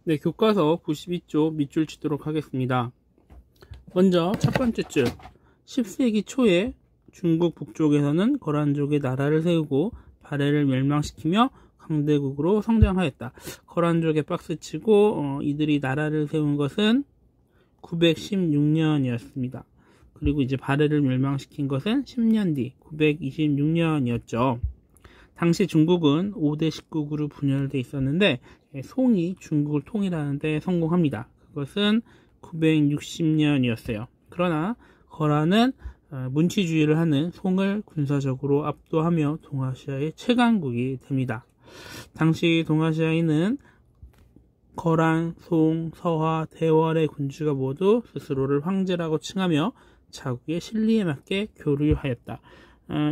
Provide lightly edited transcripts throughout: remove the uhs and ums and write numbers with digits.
네, 교과서 92쪽 밑줄 치도록 하겠습니다. 먼저 첫 번째 줄, 10세기 초에 중국 북쪽에서는 거란족의 나라를 세우고 발해를 멸망시키며 강대국으로 성장하였다. 거란족의 박스치고 이들이 나라를 세운 것은 916년이었습니다. 그리고 이제 발해를 멸망시킨 것은 10년 뒤 926년이었죠. 당시 중국은 5대 19국으로 분열되어 있었는데 송이 중국을 통일하는 데 성공합니다. 그것은 960년이었어요. 그러나 거란은 문치주의를 하는 송을 군사적으로 압도하며 동아시아의 최강국이 됩니다. 당시 동아시아에는 거란, 송, 서화, 대월의 군주가 모두 스스로를 황제라고 칭하며 자국의 실리에 맞게 교류하였다.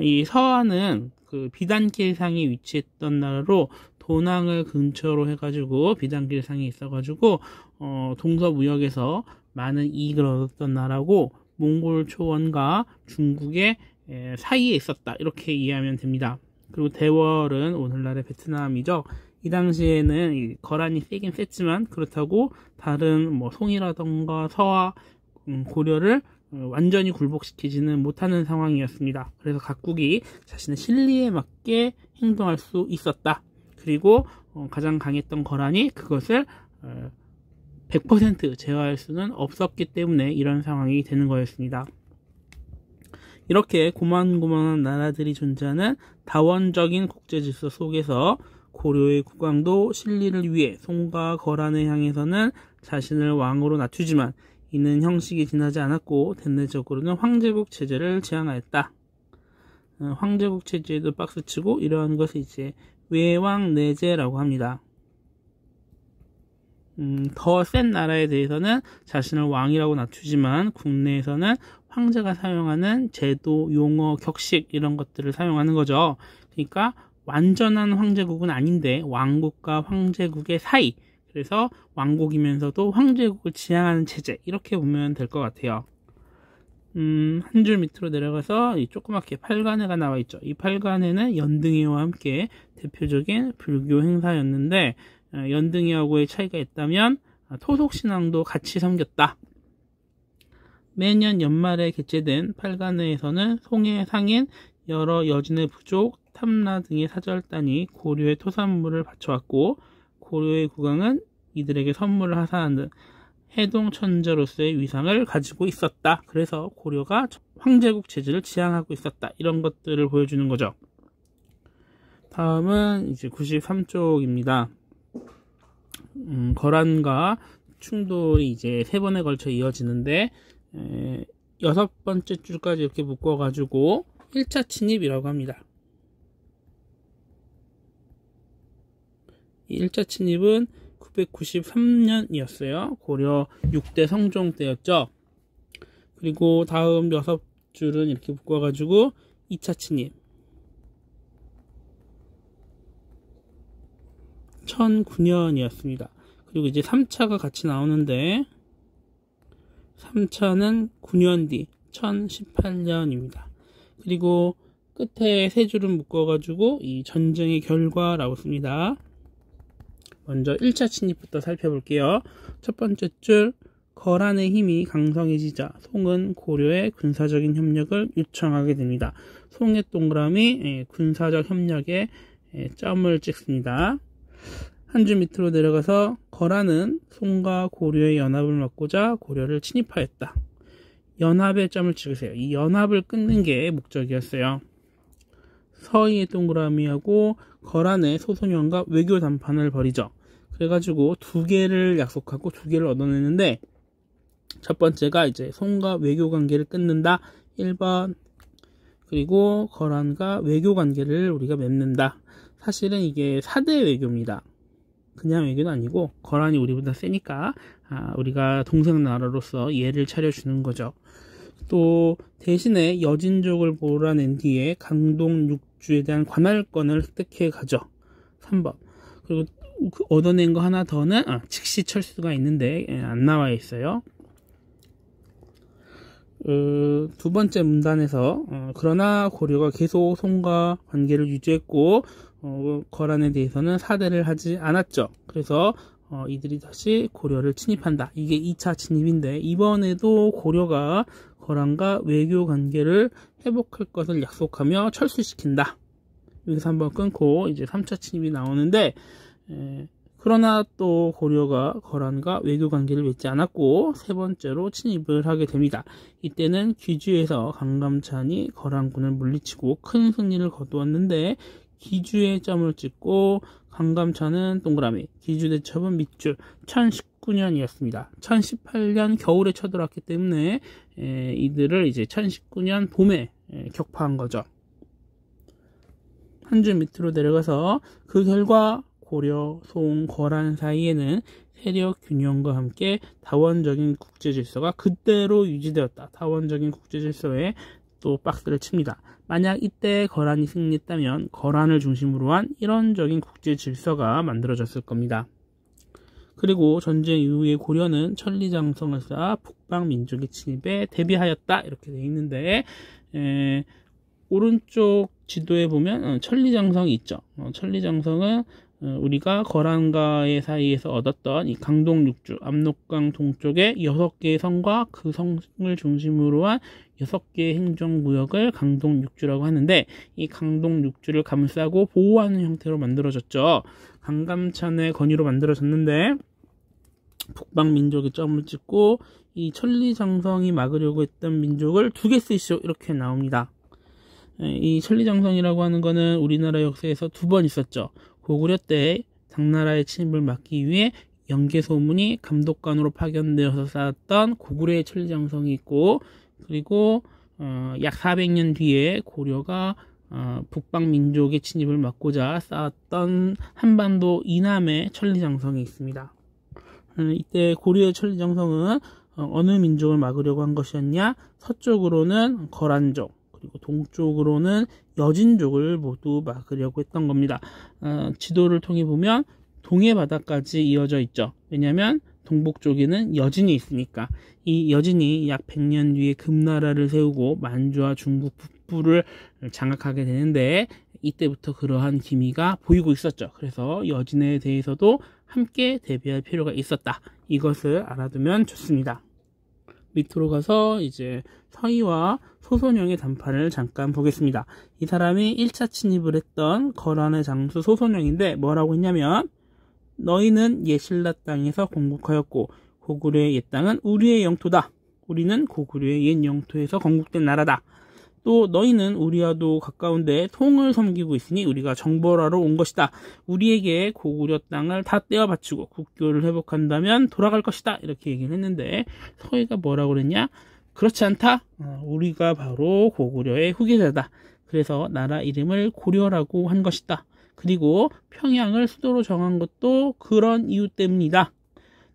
이 서화는 그 비단길상에 위치했던 나라로 도낭을 근처로 해가지고 비단길상이 있어가지고 동서무역에서 많은 이익을 얻었던 나라고 몽골 초원과 중국의 사이에 있었다, 이렇게 이해하면 됩니다. 그리고 대월은 오늘날의 베트남이죠. 이 당시에는 이 거란이 세긴 셌지만 그렇다고 다른 송이라던가 서화, 고려를 완전히 굴복시키지는 못하는 상황이었습니다. 그래서 각국이 자신의 실리에 맞게 행동할 수 있었다. 그리고 가장 강했던 거란이 그것을 100% 제어할 수는 없었기 때문에 이런 상황이 되는 거였습니다. 이렇게 고만고만한 나라들이 존재하는 다원적인 국제질서 속에서 고려의 국왕도 실리를 위해 송과 거란을 향해서는 자신을 왕으로 낮추지만 이는 형식이 지나지 않았고 대내적으로는 황제국 체제를 지향하였다. 황제국 체제에도 박스치고 이러한 것을 이제 외왕내제라고 합니다. 더 센 나라에 대해서는 자신을 왕이라고 낮추지만 국내에서는 황제가 사용하는 제도, 용어, 격식 이런 것들을 사용하는 거죠. 그러니까 완전한 황제국은 아닌데 왕국과 황제국의 사이, 그래서 왕국이면서도 황제국을 지향하는 체제, 이렇게 보면 될 것 같아요. 한 줄 밑으로 내려가서 이 조그맣게 팔관회가 나와 있죠. 이 팔관회는 연등회와 함께 대표적인 불교 행사였는데 연등회하고의 차이가 있다면 토속신앙도 같이 섬겼다. 매년 연말에 개최된 팔관회에서는 송의 상인, 여러 여진의 부족, 탐라 등의 사절단이 고려의 토산물을 바쳐왔고 고려의 국왕은 이들에게 선물을 하사하는 등 해동천자로서의 위상을 가지고 있었다. 그래서 고려가 황제국 체제를 지향하고 있었다. 이런 것들을 보여주는 거죠. 다음은 이제 93쪽입니다. 거란과 충돌이 이제 3번에 걸쳐 이어지는데 6번째 줄까지 이렇게 묶어가지고 1차 침입이라고 합니다. 이 1차 침입은 993년이었어요. 고려 6대 성종 때였죠. 그리고 다음 6줄은 이렇게 묶어가지고 2차 침입 1009년이었습니다. 그리고 이제 3차가 같이 나오는데 3차는 9년 뒤 1018년입니다. 그리고 끝에 3줄은 묶어가지고 이 전쟁의 결과라고 씁니다. 먼저 1차 침입부터 살펴볼게요. 첫 번째 줄, 거란의 힘이 강성해지자 송은 고려의 군사적인 협력을 요청하게 됩니다. 송의 동그라미 군사적 협력에 점을 찍습니다. 한 줄 밑으로 내려가서 거란은 송과 고려의 연합을 막고자 고려를 침입하였다. 연합에 점을 찍으세요. 이 연합을 끊는 게 목적이었어요. 서희의 동그라미하고 거란의 소소년과 외교 담판을 벌이죠. 그래가지고 2개를 약속하고 2개를 얻어내는데 첫 번째가 이제 송과 외교 관계를 끊는다. 1번. 그리고 거란과 외교 관계를 우리가 맺는다. 사실은 이게 4대 외교입니다. 그냥 외교는 아니고 거란이 우리보다 세니까 우리가 동생 나라로서 예를 차려주는 거죠. 또 대신에 여진족을 몰아낸 뒤에 강동 6주에 대한 관할권을 획득해 가죠. 3번. 그리고 얻어낸 거 하나 더는 즉시 철수가 있는데 안 나와 있어요. 두 번째 문단에서 그러나 고려가 계속 송과 관계를 유지했고 거란에 대해서는 사대를 하지 않았죠. 그래서 이들이 다시 고려를 침입한다. 이게 2차 침입인데, 이번에도 고려가 거란과 외교 관계를 회복할 것을 약속하며 철수시킨다. 여기서 한번 끊고 이제 3차 침입이 나오는데, 그러나 또 고려가 거란과 외교 관계를 맺지 않았고 세 번째로 침입을 하게 됩니다. 이때는 귀주에서 강감찬이 거란군을 물리치고 큰 승리를 거두었는데, 귀주에 점을 찍고 강감찬은 동그라미, 귀주 대첩은 밑줄. 1019년이었습니다. 1018년 겨울에 쳐들어왔기 때문에 이들을 이제 1019년 봄에 격파한 거죠. 한 줄 밑으로 내려가서 그 결과 고려, 송, 거란 사이에는 세력 균형과 함께 다원적인 국제질서가 그대로 유지되었다. 다원적인 국제질서에 또 박스를 칩니다. 만약 이때 거란이 승리했다면 거란을 중심으로 한 일원적인 국제질서가 만들어졌을 겁니다. 그리고 전쟁 이후에 고려는 천리장성을 쌓아 북방민족의 침입에 대비하였다. 이렇게 되어 있는데, 오른쪽 지도에 보면 천리장성이 있죠. 천리장성은 우리가 거란과의 사이에서 얻었던 이 강동 6주, 압록강 동쪽의 6개의 성과 그 성을 중심으로 한 6개의 행정구역을 강동 6주라고 하는데, 이 강동 6주를 감싸고 보호하는 형태로 만들어졌죠. 강감찬의 건의로 만들어졌는데, 북방민족의 점을 찍고 이 천리장성이 막으려고 했던 민족을 2개 쓰시오. 이렇게 나옵니다. 이 천리장성이라고 하는 거는 우리나라 역사에서 2번 있었죠. 고구려 때 당나라의 침입을 막기 위해 영계소문이 감독관으로 파견되어서 쌓았던 고구려의 천리장성이 있고, 그리고 약 400년 뒤에 고려가 북방민족의 침입을 막고자 쌓았던 한반도 이남의 천리장성이 있습니다. 이때 고려의 천리장성은 어느 민족을 막으려고 한 것이었냐? 서쪽으로는 거란족, 그리고 동쪽으로는 여진족을 모두 막으려고 했던 겁니다. 지도를 통해 보면 동해 바다까지 이어져 있죠. 왜냐하면 동북 쪽에는 여진이 있으니까. 이 여진이 약 100년 뒤에 금나라를 세우고 만주와 중국 북부를 장악하게 되는데, 이때부터 그러한 기미가 보이고 있었죠. 그래서 여진에 대해서도 함께 대비할 필요가 있었다. 이것을 알아두면 좋습니다. 밑으로 가서 이제 서희와 소손영의 단판을 잠깐 보겠습니다. 이 사람이 1차 침입을 했던 거란의 장수 소손영인데 뭐라고 했냐면, 너희는 예신라 땅에서 건국하였고 고구려의 옛 땅은 우리의 영토다. 우리는 고구려의 옛 영토에서 건국된 나라다. 또 너희는 우리와도 가까운데 통을 섬기고 있으니 우리가 정벌하러 온 것이다. 우리에게 고구려 땅을 다 떼어 바치고 국교를 회복한다면 돌아갈 것이다. 이렇게 얘기를 했는데, 서희가 뭐라고 그랬냐? 그렇지 않다. 우리가 바로 고구려의 후계자다. 그래서 나라 이름을 고려라고 한 것이다. 그리고 평양을 수도로 정한 것도 그런 이유 때문이다.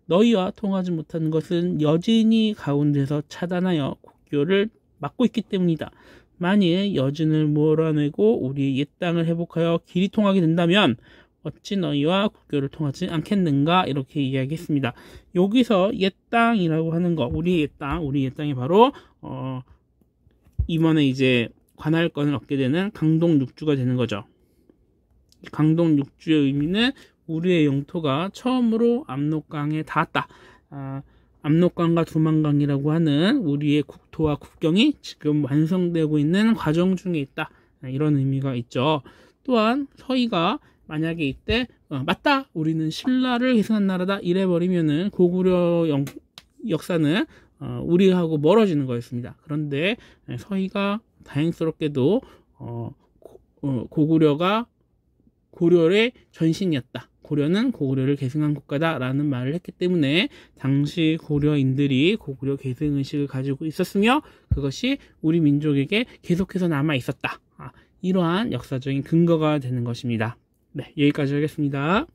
너희와 통하지 못하는 것은 여진이 가운데서 차단하여 국교를 막고 있기 때문이다. 만일 여진을 몰아내고 우리의 옛 땅을 회복하여 길이 통하게 된다면 어찌 너희와 국교를 통하지 않겠는가? 이렇게 이야기했습니다. 여기서 옛 땅이라고 하는 거, 우리의 옛 땅이 바로 이번에 이제 관할권을 얻게 되는 강동 6주가 되는 거죠. 강동 6주의 의미는 우리의 영토가 처음으로 압록강에 닿았다. 압록강과 두만강이라고 하는 우리의 국토와 국경이 지금 완성되고 있는 과정 중에 있다. 이런 의미가 있죠. 또한 서희가 만약에 이때 맞다, 우리는 신라를 계승한 나라다 이래버리면은 고구려 역사는 우리하고 멀어지는 거였습니다. 그런데 서희가 다행스럽게도 고구려가 고려의 전신이었다. 고려는 고구려를 계승한 국가다라는 말을 했기 때문에 당시 고려인들이 고구려 계승 의식을 가지고 있었으며 그것이 우리 민족에게 계속해서 남아 있었다. 이러한 역사적인 근거가 되는 것입니다. 네, 여기까지 하겠습니다.